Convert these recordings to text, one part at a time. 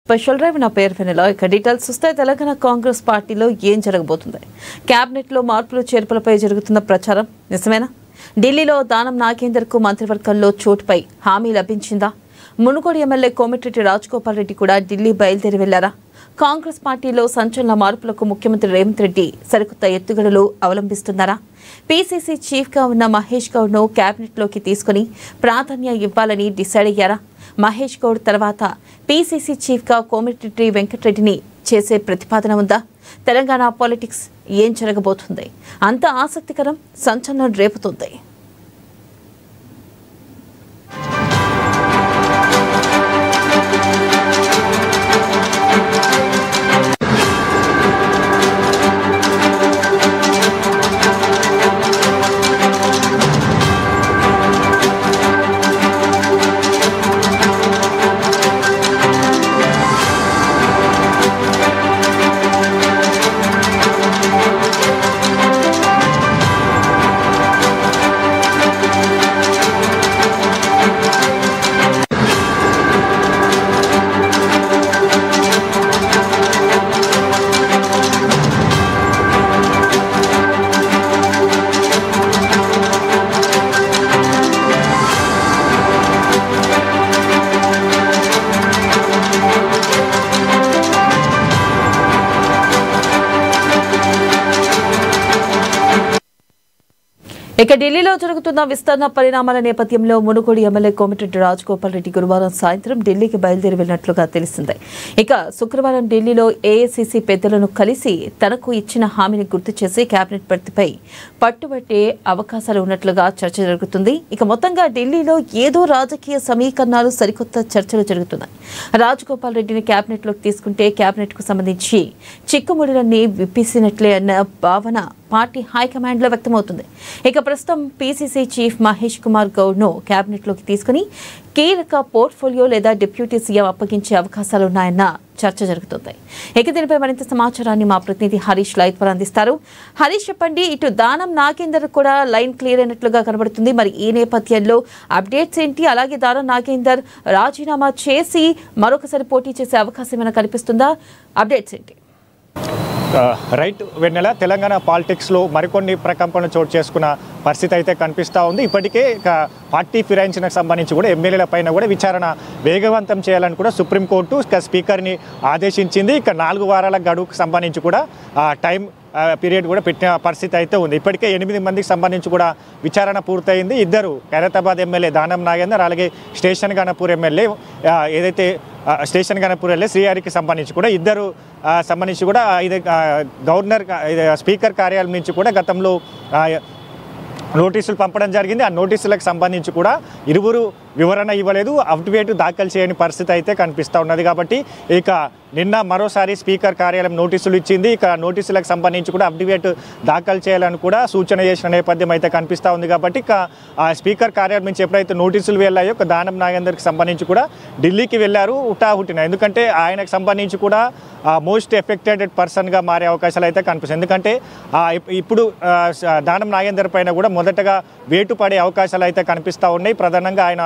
Special drive నా పేరు వెనెల. ఇక డీటెయిల్స్ చూస్తే తెలంగాణ కాంగ్రెస్ పార్టీలో ఏం జరగబోతుంది? కేబినెట్ లో మార్పులు చేర్పులపై జరుగుతున్న ప్రచారం నిజమేనా? ఢిల్లీలో దానం నాగేందర్కు మంత్రివర్గంలో చోటుపై హామీ లభించిందా? మునుగోడు ఎమ్మెల్యే కోమటిరెడ్డి రాజగోపాల్ రెడ్డి కూడా ఢిల్లీ బయలుదేరి వెళ్లారా? కాంగ్రెస్ పార్టీలో సంచలన మార్పులకు ముఖ్యమంత్రి రేవంత్ రెడ్డి సరికొత్త ఎత్తుగడలు అవలంబిస్తున్నారా? పీసీసీ చీఫ్ గా ఉన్న మహేష్ గౌడ్ ను కేబినెట్ లోకి తీసుకుని ప్రాధాన్యం ఇవ్వాలని డిసైడ్ అయ్యారా? మహేష్ గౌడ్ తర్వాత పీసీసీ చీఫ్ గా కోమటిరెడ్డి వెంకటరెడ్డిని చేసే ప్రతిపాదన ఉందా? తెలంగాణ పాలిటిక్స్ ఏం జరగబోతుంది? అంత ఆసక్తికరం, సంచలనం రేపుతుంది. ఇక ఢిల్లీలో జరుగుతున్న విస్తరణ పరిణామాల నేపథ్యంలో మునుగోడు ఎమ్మెల్యే కోమటిరెడ్డి రాజగోపాల్ రెడ్డి గురువారం సాయంత్రం ఢిల్లీకి బయలుదేరి వెళ్లినట్లుగా తెలిసింది. ఇక శుక్రవారం ఢిల్లీలో ఏఐసీసీ పెద్దలను కలిసి తనకు ఇచ్చిన హామీని గుర్తు చేసి కేబినెట్ భర్తీపై పట్టుబట్టే అవకాశాలు ఉన్నట్లుగా చర్చ జరుగుతుంది. ఇక మొత్తంగా ఢిల్లీలో ఏదో రాజకీయ సమీకరణాలు, సరికొత్త చర్చలు జరుగుతున్నాయి. రాజగోపాల్ రెడ్డిని కేబినెట్ లోకి తీసుకుంటే కేబినెట్ కు సంబంధించి చిక్కుముడులన్నీ విప్పేసినట్లే అన్న భావన పార్టీ హైకమాండ్ లో వ్యక్తమవుతుంది. ఇక ప్రస్తుతం పీసీసీ చీఫ్ మహేష్ కుమార్ గౌడ్ ను కేబినెట్ లోకి తీసుకుని కీలక పోర్ట్ఫోలియో లేదా డిప్యూటీ సీఎం అప్పగించే అవకాశాలున్నాయన్న చర్చ జరుగుతుంది. ఇక దీనిపై మరింత సమాచారాన్ని మా ప్రతినిధి హరీష్ లైవ్ ద్వారా అందిస్తారు. హరీష్, చెప్పండి, ఇటు దానం నాగేందర్ కూడా లైన్ క్లియర్ అయినట్లుగా కనబడుతుంది. మరి ఈ నేపథ్యంలో అప్డేట్స్ ఏంటి? అలాగే దానం నాగేందర్ రాజీనామా చేసి మరొకసారి పోటీ చేసే అవకాశం ఏమైనా కనిపిస్తుందా? అప్డేట్స్ ఏంటి? రైట్ వెన్నెల, తెలంగాణ పాలిటిక్స్లో మరికొన్ని ప్రకంపనలు చోటు చేసుకున్న పరిస్థితి అయితే కనిపిస్తూ ఉంది. ఇప్పటికే ఇక పార్టీ ఫిరాయించినకు సంబంధించి కూడా ఎమ్మెల్యేల పైన కూడా విచారణ వేగవంతం చేయాలని కూడా సుప్రీంకోర్టు స్పీకర్ని ఆదేశించింది. ఇక 4 వారాల గడువుకు సంబంధించి కూడా టైం పీరియడ్ కూడా పెట్టిన పరిస్థితి అయితే ఉంది. ఇప్పటికే 8 మందికి సంబంధించి కూడా విచారణ పూర్తయింది. 2 ఖైరతాబాద్ ఎమ్మెల్యే దానం నాగేందర్, అలాగే స్టేషన్ గణపూర్ ఎమ్మెల్యే ఏదైతే స్టేషన్ గణపూర్ ఎమ్మెల్యే శ్రీహరికి సంబంధించి కూడా 2 సంబంధించి కూడా ఇది గవర్నర్ స్పీకర్ కార్యాలయం నుంచి కూడా గతంలో నోటీసులు పంపడం జరిగింది. ఆ నోటీసులకు సంబంధించి కూడా ఇరువురు వివరణ ఇవ్వలేదు, అఫిడవిట్ దాఖలు చేయని పరిస్థితి అయితే కనిపిస్తూ ఉన్నది. కాబట్టి ఇక నిన్న మరోసారి స్పీకర్ కార్యాలయం నోటీసులు ఇచ్చింది. ఇక నోటీసులకు సంబంధించి కూడా అఫిడవిట్ దాఖలు చేయాలని కూడా సూచన చేసిన నేపథ్యం అయితే కనిపిస్తూ ఉంది. కాబట్టి ఇక ఆ స్పీకర్ కార్యాలయం నుంచి ఎప్పుడైతే నోటీసులు వెళ్ళాయో దానం నాగేందర్కి సంబంధించి కూడా ఢిల్లీకి వెళ్ళారు హుటాహుటిన. ఎందుకంటే ఆయనకు సంబంధించి కూడా మోస్ట్ ఎఫెక్టెడ్ పర్సన్గా మారే అవకాశాలు అయితే కనిపిస్తాయి. ఎందుకంటే ఇప్పుడు దానం నాగేందర్ పైన కూడా మొదటగా వేటు పడే అవకాశాలు అయితే కనిపిస్తూ ఉన్నాయి. ప్రధానంగా ఆయన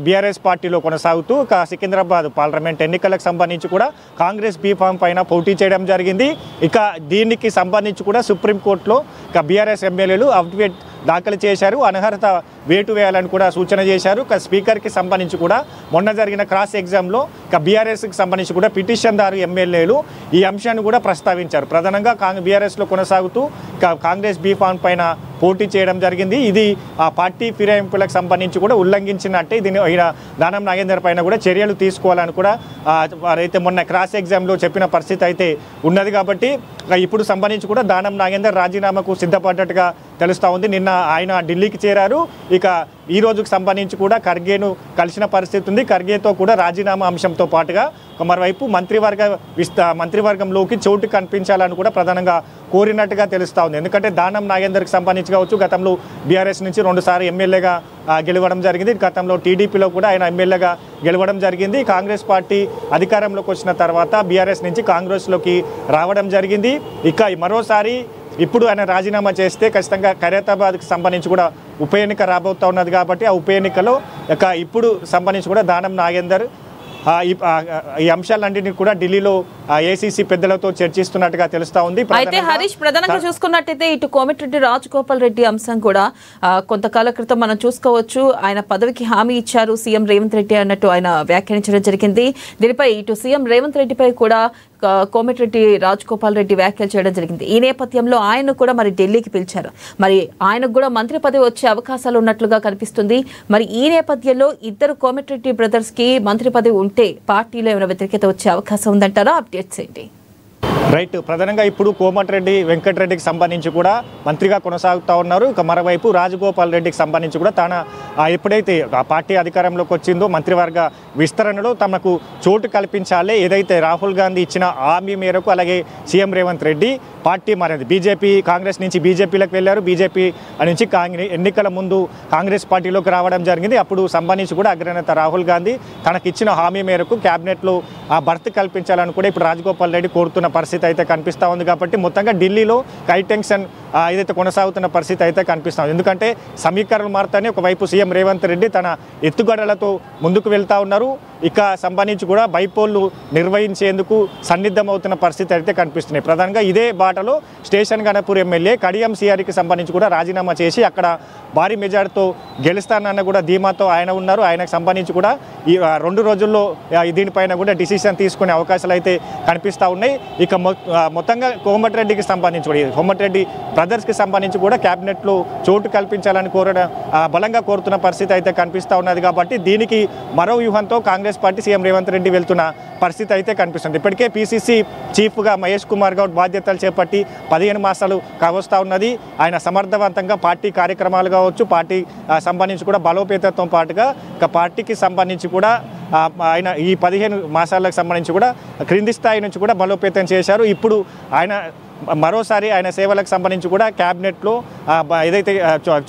బీఆర్ఎస్ పార్టీలో కొనసాగుతూ సికింద్రాబాద్ పార్లమెంట్ ఎన్నికలకు సంబంధించి కూడా కాంగ్రెస్ బీఫామ్ పైన పోటీ చేయడం జరిగింది. ఇక దీనికి సంబంధించి కూడా సుప్రీంకోర్టులో బీఆర్ఎస్ ఎమ్మెల్యేలు అఫిడవిట్ దాఖలు చేశారు, అనర్హత వేటు వేయాలని కూడా సూచన చేశారు. స్పీకర్కి సంబంధించి కూడా మొన్న జరిగిన క్రాస్ ఎగ్జామ్లో బీఆర్ఎస్కి సంబంధించి కూడా పిటిషన్దారు ఎమ్మెల్యేలు ఈ అంశాన్ని కూడా ప్రస్తావించారు. ప్రధానంగా బీఆర్ఎస్లో కొనసాగుతూ కాంగ్రెస్ బీఫామ్ పైన పోటీ చేయడం జరిగింది. ఇది ఆ పార్టీ ఫిరాయింపులకు సంబంధించి కూడా ఉల్లంఘించినట్టే. దీని దానం నాగేందర్ పైన కూడా చర్యలు తీసుకోవాలని కూడా అయితే మొన్న క్రాస్ ఎగ్జామ్లో చెప్పిన పరిస్థితి అయితే ఉన్నది. కాబట్టి ఇప్పుడు సంబంధించి కూడా దానం నాగేందర్ రాజీనామాకు సిద్ధపడ్డట్టుగా తెలుస్తూ ఉంది. నిన్న ఆయన ఢిల్లీకి చేరారు. ఇక ఈ రోజుకు సంబంధించి కూడా ఖర్గేను కలిసిన పరిస్థితి ఉంది. ఖర్గేతో కూడా రాజీనామా అంశంతో పాటుగా మరోవైపు మంత్రివర్గంలోకి చోటు కనిపించాలని కూడా ప్రధానంగా కోరినట్టుగా తెలుస్తూ ఉంది. ఎందుకంటే దానం నాగేందర్కి సంబంధించి కావచ్చు, గతంలో బీఆర్ఎస్ నుంచి 2 సార్లు ఎమ్మెల్యేగా గెలవడం జరిగింది. గతంలో టీడీపీలో కూడా ఆయన ఎమ్మెల్యేగా గెలవడం జరిగింది. కాంగ్రెస్ పార్టీ అధికారంలోకి వచ్చిన తర్వాత బీఆర్ఎస్ నుంచి కాంగ్రెస్లోకి రావడం జరిగింది. ఇక మరోసారి ఇప్పుడు ఆయన రాజీనామా చేస్తే ఖచ్చితంగా ఖైరతాబాద్కి సంబంధించి కూడా ఉప ఎన్నిక రాబోతూ ఉన్నది. కాబట్టి ఆ ఉప ఎన్నికలో ఇప్పుడు సంబంధించి కూడా దానం నాగేందర్ ఈ అంశాలన్నింటినీ కూడా ఢిల్లీలో ఏసీసీ పెద్దలతో చర్చిస్తున్నట్టుగా తెలుస్తా ఉంది. అయితే హరీష్, ప్రధానంగా చూసుకున్నట్టయితే ఇటు కోమటిరెడ్డి రాజగోపాల్ రెడ్డి అంశం కూడా కొంతకాల క్రితం మనం చూసుకోవచ్చు. ఆయన పదవికి హామీ ఇచ్చారు సీఎం రేవంత్ రెడ్డి అన్నట్టు ఆయన వ్యాఖ్యానించడం జరిగింది. దీనిపై ఇటు సీఎం రేవంత్ రెడ్డిపై కూడా కోమటిరెడ్డి రాజగోపాల్ రెడ్డి వ్యాఖ్యలు చేయడం జరిగింది. ఈ నేపథ్యంలో ఆయన కూడా మరి ఢిల్లీకి పిలిచారు. మరి ఆయనకు కూడా మంత్రి పదవి వచ్చే అవకాశాలు ఉన్నట్లుగా కనిపిస్తుంది. మరి ఈ నేపథ్యంలో ఇద్దరు కోమటిరెడ్డి బ్రదర్స్ కి మంత్రి పదవి ఉంటే పార్టీలో ఏమైనా వ్యతిరేకత వచ్చే అవకాశం ఉందంటారా? అప్డేట్స్ ఏంటి? రైట్, ప్రధానంగా ఇప్పుడు కోమటిరెడ్డి వెంకటరెడ్డికి సంబంధించి కూడా మంత్రిగా కొనసాగుతూ ఉన్నారు. ఇక మరోవైపు రాజగోపాల్ రెడ్డికి సంబంధించి కూడా తన ఎప్పుడైతే ఆ పార్టీ అధికారంలోకి వచ్చిందో మంత్రివర్గ విస్తరణలో తమకు చోటు కల్పించాలి, ఏదైతే రాహుల్ గాంధీ ఇచ్చిన హామీ మేరకు అలాగే సీఎం రేవంత్ రెడ్డి పార్టీ మారింది. బీజేపీ కాంగ్రెస్ నుంచి బీజేపీలోకి వెళ్ళారు. బీజేపీ నుంచి ఎన్నికల ముందు కాంగ్రెస్ పార్టీలోకి రావడం జరిగింది. అప్పుడు సంబంధించి కూడా అగ్రనేత రాహుల్ గాంధీ తనకిచ్చిన హామీ మేరకు క్యాబినెట్లో ఆ భర్తీ కల్పించాలని కూడా ఇప్పుడు రాజగోపాల్ రెడ్డి కోరుతున్న పరిస్థితి అయితే కనిపిస్తూ ఉంది. కాబట్టి మొత్తంగా ఢిల్లీలో హై టెన్షన్ ఏదైతే కొనసాగుతున్న పరిస్థితి అయితే కనిపిస్తూ ఉంది. ఎందుకంటే సమీకరణలు మారుతానే ఒకవైపు సీఎం రేవంత్ రెడ్డి తన ఎత్తుగడలతో ముందుకు వెళ్తూ ఉన్నారు. ఇక సంబంధించి కూడా బైపోల్లు నిర్వహించేందుకు సన్నిద్ధమవుతున్న పరిస్థితి అయితే కనిపిస్తున్నాయి. ప్రధానంగా ఇదే బాటలో స్టేషన్ గణపూర్ ఎమ్మెల్యే కడియం సిఆర్కి సంబంధించి కూడా రాజీనామా చేసి అక్కడ భారీ మెజార్టీతో గెలుస్తానన్న కూడా ధీమాతో ఆయన ఉన్నారు. ఆయనకు సంబంధించి కూడా ఈ 2 రోజుల్లో దీనిపైన కూడా డిసిషన్ తీసుకునే అవకాశాలు అయితే కనిపిస్తూ ఉన్నాయి. ఇక మొత్తంగా కోమటిరెడ్డికి సంబంధించి కూడా కోమటిరెడ్డి బ్రదర్స్కి సంబంధించి కూడా క్యాబినెట్లో చోటు కల్పించాలని బలంగా కోరుతున్న పరిస్థితి అయితే కనిపిస్తూ ఉన్నది. కాబట్టి దీనికి మరో వ్యూహంతో కాంగ్రెస్ పార్టీ సీఎం రేవంత్ రెడ్డి వెళ్తున్న పరిస్థితి అయితే కనిపిస్తుంది. ఇప్పటికే పీసీసీ చీఫ్గా మహేష్ కుమార్ గౌడ్ బాధ్యతలు చేపట్టి 15 మాసాలు కావస్తూ ఉన్నది. ఆయన సమర్థవంతంగా పార్టీ కార్యక్రమాలు కావచ్చు, పార్టీ సంబంధించి కూడా బలోపేతంతో పాటుగా ఇక పార్టీకి సంబంధించి కూడా ఆయన ఈ 15 మాసాలకు సంబంధించి కూడా క్రింది స్థాయి నుంచి కూడా బలోపేతం చేశారు. ఇప్పుడు ఆయన మరోసారి ఆయన సేవలకు సంబంధించి కూడా క్యాబినెట్లో ఏదైతే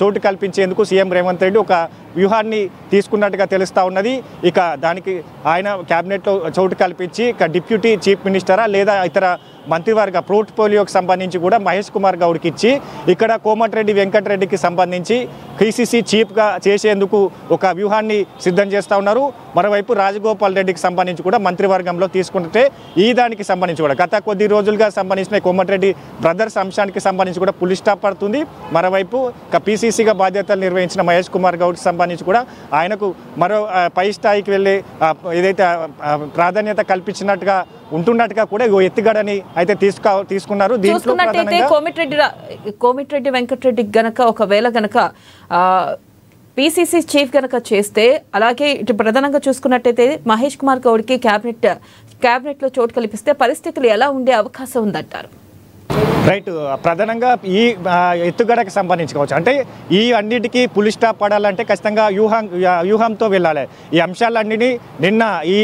చోటు కల్పించేందుకు సీఎం రేవంత్ రెడ్డి ఒక వ్యూహాన్ని తీసుకున్నట్టుగా తెలుస్తూ ఉన్నది. ఇక దానికి ఆయన క్యాబినెట్లో చోటు కల్పించి ఇక డిప్యూటీ చీఫ్ మినిస్టరా లేదా ఇతర మంత్రివర్గ పోర్ట్ఫోలియోకి సంబంధించి కూడా మహేష్ కుమార్ గౌడ్కి ఇచ్చి ఇక్కడ కోమటిరెడ్డి వెంకటరెడ్డికి సంబంధించి పీసీసీ చీఫ్గా చేసేందుకు ఒక వ్యూహాన్ని సిద్ధం చేస్తూ ఉన్నారు. మరోవైపు రాజగోపాల్ రెడ్డికి సంబంధించి కూడా మంత్రివర్గంలో తీసుకుంటే ఈ దానికి సంబంధించి కూడా గత కొద్ది రోజులుగా సంబంధించిన కోమటిరెడ్డి బ్రదర్స్ అంశానికి సంబంధించి కూడా పులి స్టాప్ పడుతుంది. మరోవైపు ఇక పీసీసీగా బాధ్యతలు నిర్వహించిన మహేష్ కుమార్ గౌడ్కి సంబంధించి కూడా ఆయనకు మరో పై స్థాయికి వెళ్ళి ఏదైతే ప్రాధాన్యత కల్పించినట్టుగా ఉంటున్నట్టుగా కూడా ఎత్తుగడని అయితే తీసుకున్నారు. దీంట్లో కోమటిరెడ్డి వెంకటరెడ్డి గనక ఒకవేళ గనక పీసీసీ చీఫ్ గనక చేస్తే, అలాగే ఇటు ప్రధానంగా చూసుకున్నట్టయితే మహేష్ కుమార్ గౌడ్కి క్యాబినెట్లో చోటు కల్పిస్తే పరిస్థితులు ఎలా ఉండే అవకాశం ఉందంటారు? రైట్, ప్రధానంగా ఈ ఎత్తుగడకు సంబంధించి కావచ్చు, అంటే ఈ అన్నిటికీ పులి స్టాప్ పడాలంటే ఖచ్చితంగా వ్యూహంతో వెళ్ళాలి. ఈ అంశాలన్నిటినీ నిన్న ఈ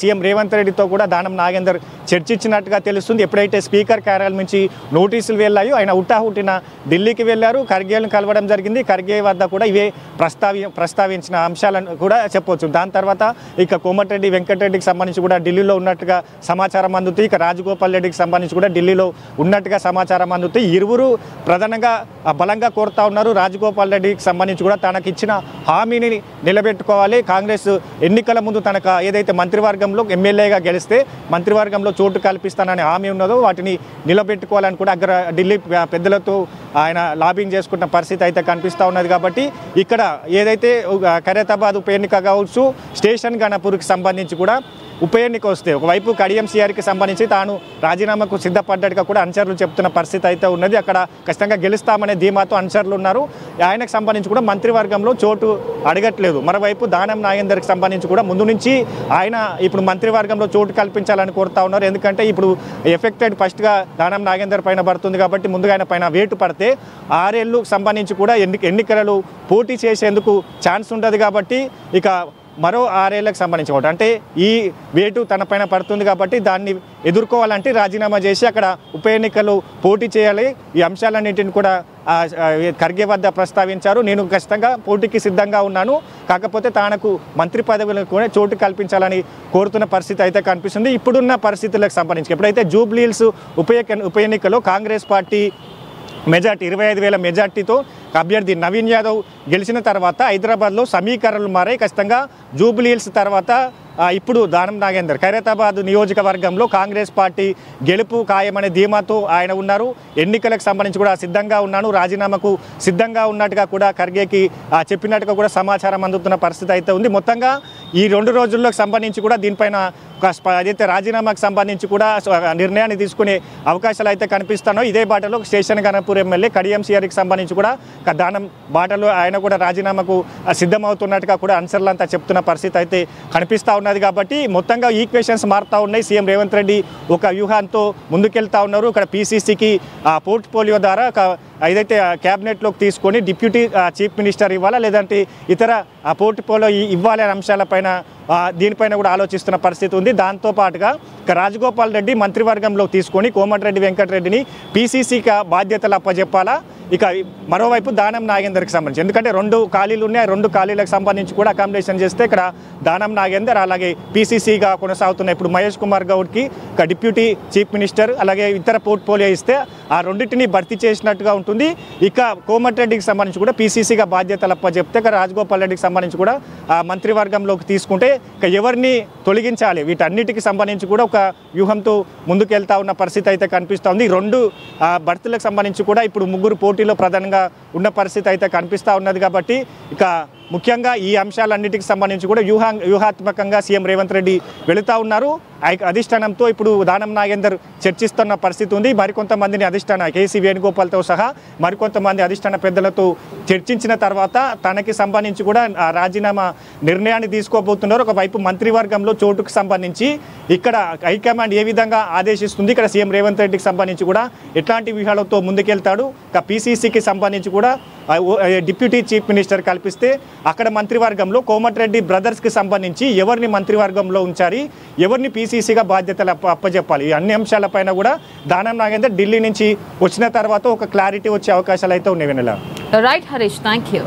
సీఎం రేవంత్ రెడ్డితో కూడా దానం నాగేందర్ చర్చించినట్టుగా తెలుస్తుంది. ఎప్పుడైతే స్పీకర్ కార్యాలయం నుంచి నోటీసులు వెళ్ళాయో ఆయన హుటాహుటిన ఢిల్లీకి వెళ్ళారు, ఖర్గేలను కలవడం జరిగింది. ఖర్గే వద్ద కూడా ఇవే ప్రస్తావించిన అంశాలను కూడా చెప్పవచ్చు. దాని తర్వాత ఇక కోమటిరెడ్డి వెంకటరెడ్డికి సంబంధించి కూడా ఢిల్లీలో ఉన్నట్టుగా సమాచారం అందుతుంది. ఇక రాజగోపాల్ రెడ్డికి సంబంధించి కూడా ఢిల్లీలో ఉన్నట్టుగా సమాచారం అందుతుంది. ఇరువురు ప్రధానంగా బలంగా కోరుతా ఉన్నారు. రాజగోపాల్ రెడ్డికి సంబంధించి కూడా తనకు ఇచ్చిన హామీని నిలబెట్టుకోవాలి. కాంగ్రెస్ ఎన్నికల ముందు తనకు ఏదైతే మంత్రివర్గంలో ఎమ్మెల్యేగా గెలిస్తే మంత్రివర్గంలో చోటు కల్పిస్తానని హామీ ఉన్నదో వాటిని నిలబెట్టుకోవాలని కూడా ఢిల్లీ పెద్దలతో ఆయన లాబింగ్ చేసుకున్న పరిస్థితి అయితే కనిపిస్తూ ఉన్నది. కాబట్టి ఇక్కడ ఏదైతే ఖైరతాబాద్ ఉప ఎన్నిక కావచ్చు, స్టేషన్ గణపూర్కి సంబంధించి కూడా ఉప ఎన్నిక వస్తే ఒకవైపు కడియం సిఆర్కి సంబంధించి తాను రాజీనామాకు సిద్ధపడ్డట్టుగా కూడా అనుచరులు చెప్తున్న పరిస్థితి అయితే ఉన్నది. అక్కడ ఖచ్చితంగా గెలుస్తామనే ధీమాతో అనుచరులు ఉన్నారు. ఆయనకు సంబంధించి కూడా మంత్రివర్గంలో చోటు అడగట్లేదు. మరోవైపు దానం నాగేందర్కి సంబంధించి కూడా ముందు నుంచి ఆయన ఇప్పుడు మంత్రివర్గంలో చోటు కల్పించాలని కోరుతా ఉన్నారు. ఎందుకంటే ఇప్పుడు ఎఫెక్టెడ్ ఫస్ట్గా దానం నాగేందర్ పైన పడుతుంది కాబట్టి ముందుగా ఆయన పైన వేటు పడితే 6 ఏళ్ళు సంబంధించి కూడా ఎన్నికలలో పోటీ చేసేందుకు ఛాన్స్ ఉంటుంది. కాబట్టి ఇక మరో 6 ఏళ్లకు సంబంధించి కూడా అంటే ఈ వేటు తన పైన పడుతుంది కాబట్టి దాన్ని ఎదుర్కోవాలంటే రాజీనామా చేసి అక్కడ ఉప ఎన్నికలు పోటీ చేయాలి. ఈ అంశాలన్నింటిని కూడా ఖర్గే వద్ద ప్రస్తావించారు. నేను ఖచ్చితంగా పోటీకి సిద్ధంగా ఉన్నాను, కాకపోతే తనకు మంత్రి పదవులకు కూడా చోటు కల్పించాలని కోరుతున్న పరిస్థితి అయితే కనిపిస్తుంది. ఇప్పుడున్న పరిస్థితులకు సంబంధించి ఎప్పుడైతే జూబ్లీ హిల్స్ ఉప ఎన్నికలో కాంగ్రెస్ పార్టీ మెజార్టీ 25,000 మెజార్టీతో అభ్యర్థి నవీన్ యాదవ్ గెలిచిన తర్వాత హైదరాబాద్లో సమీకరణలు మారాయి. ఖచ్చితంగా జూబ్లీ హిల్స్ తర్వాత ఇప్పుడు దానం నాగేందర్ ఖైరతాబాద్ నియోజకవర్గంలో కాంగ్రెస్ పార్టీ గెలుపు ఖాయమనే ధీమాతో ఆయన ఉన్నారు. ఎన్నికలకు సంబంధించి కూడా సిద్ధంగా ఉన్నాను, రాజీనామాకు సిద్ధంగా ఉన్నట్టుగా కూడా ఖర్గేకి చెప్పినట్టుగా కూడా సమాచారం అందుతున్న పరిస్థితి అయితే ఉంది. మొత్తంగా ఈ 2 రోజుల్లోకి సంబంధించి కూడా దీనిపైన ఏదైతే రాజీనామాకు సంబంధించి కూడా నిర్ణయాన్ని తీసుకునే అవకాశాలు అయితే కనిపిస్తున్నాయి. ఇదే బాటలో స్టేషన్ గణపూర్ ఎమ్మెల్యే కడియం సిఆర్కి సంబంధించి కూడా దానం బాటలో ఆయన కూడా రాజీనామాకు సిద్ధమవుతున్నట్టుగా కూడా ఆన్సర్లంతా చెప్తున్న పరిస్థితి అయితే కనిపిస్తూ ఉన్నది. కాబట్టి మొత్తంగా ఈక్వేషన్స్ మారుతూ ఉన్నాయి. సీఎం రేవంత్ రెడ్డి ఒక వ్యూహాంతో ముందుకెళ్తా ఉన్నారు. ఇక్కడ పీసీసీకి పోర్ట్ఫోలియో ద్వారా ఏదైతే క్యాబినెట్లోకి తీసుకొని డిప్యూటీ చీఫ్ మినిస్టర్ ఇవ్వాలా లేదంటే ఇతర పోర్ట్ఫోలియో ఇవ్వాలి అనే అంశాలపైన దీనిపైన కూడా ఆలోచిస్తున్న పరిస్థితి ఉంది. దాంతోపాటుగా రాజగోపాల్ రెడ్డి మంత్రివర్గంలో తీసుకొని కోమటిరెడ్డి వెంకటరెడ్డిని పీసీసీకి బాధ్యతలు అప్పచెప్పాలా, ఇక మరోవైపు దానం నాగేందర్కి సంబంధించి ఎందుకంటే 2 ఖాళీలు ఉన్నాయి. 2 ఖాళీలకు సంబంధించి కూడా అకామిడేషన్ చేస్తే ఇక్కడ దానం నాగేందర్ అలాగే పీసీసీగా కొనసాగుతున్న ఇప్పుడు మహేష్ కుమార్ గౌడ్కి ఇక డిప్యూటీ చీఫ్ మినిస్టర్ అలాగే ఇతర పోర్ట్ఫోలియో ఇస్తే ఆ రెండింటిని భర్తీ చేసినట్టుగా ఉంటుంది. ఇక కోమటిరెడ్డికి సంబంధించి కూడా పీసీసీగా బాధ్యతలు అప్పచెప్తే ఇక రాజగోపాల్ రెడ్డికి సంబంధించి కూడా మంత్రివర్గంలోకి తీసుకుంటే ఇక ఎవరిని తొలగించాలి వీటన్నిటికి సంబంధించి కూడా ఒక వ్యూహంతో ముందుకెళ్తా ఉన్న పరిస్థితి అయితే కనిపిస్తూ ఉంది. 2 భర్తీలకు సంబంధించి కూడా ఇప్పుడు 3 పోటీలో ప్రధానంగా ఉన్న పరిస్థితి అయితే కనిపిస్తూ ఉన్నది. కాబట్టి ఇక ముఖ్యంగా ఈ అంశాలన్నిటికి సంబంధించి కూడా వ్యూహాత్మకంగా సీఎం రేవంత్ రెడ్డి వెళుతూ ఉన్నారు. అధిష్టానంతో ఇప్పుడు దానం నాగేందర్ చర్చిస్తున్న పరిస్థితి ఉంది. మరికొంతమందిని అధిష్టాన కేసీ వేణుగోపాల్తో సహా మరికొంతమంది అధిష్టాన పెద్దలతో చర్చించిన తర్వాత తనకి సంబంధించి కూడా రాజీనామా నిర్ణయాన్ని తీసుకోబోతున్నారు. ఒకవైపు మంత్రివర్గంలో చోటుకు సంబంధించి ఇక్కడ హైకమాండ్ ఏ విధంగా ఆదేశిస్తుంది, ఇక్కడ సీఎం రేవంత్ రెడ్డికి సంబంధించి కూడా ఎట్లాంటి వ్యూహాలతో ముందుకెళ్తాడు, ఇక పీసీసీకి సంబంధించి కూడా డిప్యూటీ చీఫ్ మినిస్టర్ కల్పిస్తే అక్కడ మంత్రివర్గంలో కోమటిరెడ్డి బ్రదర్స్కి సంబంధించి ఎవరిని మంత్రివర్గంలో ఉంచాలి, ఎవరిని పీసీసీగా బాధ్యతలు అప్పచెప్పాలి, ఈ అన్ని అంశాలపైన కూడా దానం నాగేందర్ ఢిల్లీ నుంచి వచ్చిన తర్వాత ఒక క్లారిటీ వచ్చే అవకాశాలు అయితే ఉన్నాయి. Right Harish, thank you.